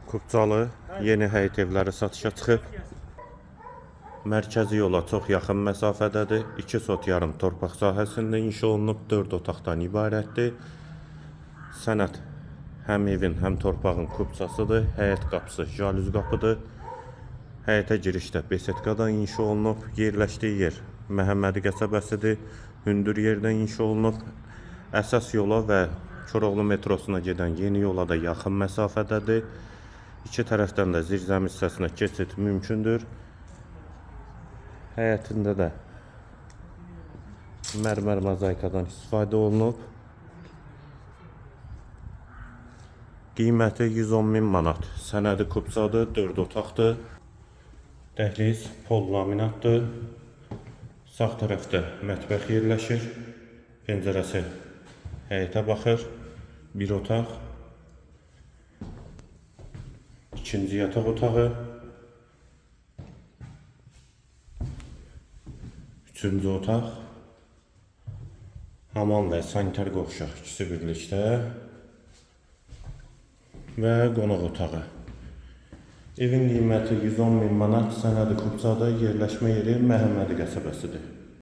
Kubcalı yeni həyət evləri satışa çıxıb. Mərkəzi yola çox yaxın məsafədədir. 2 sot yarım torpaq sahəsində inşa olunub, 4 otaqdan ibarətdir. Sənəd həm evin, həm torpağın kubcasıdır. Həyət qapısı jalüz qapıdır. Həyətə girişdə besetkadan inşa olunub. Yerləşdiyi yer Məhəmmədi qəsəbəsidir. Hündür yerdən inşa olunub. Əsas yola və Koroğlu metrosuna gedən yeni yola da yaxın məsafədədir. İki tərəfdən də zirzəmi hissəsinə keçid mümkündür. Həyətində də mərmər mozaikadan istifadə olunub. Qiyməti 110.000 manat. Sənədi kubcadır, 4 otaqdır. Dəhliz pol laminatdır. Sağ tərəfdə mətbəx yerləşir. Pəncərəsi həyətə baxır. Bir otaq. İkinci yataq otağı. Üçüncü otaq. Hamam və sanitar qovşaq ikisi birlikdə. Və qonaq otağı. Evin qiyməti 110.000 manat, sənədi kubcada, yerləşmə yeri Məhəmmədi qəsəbəsidir.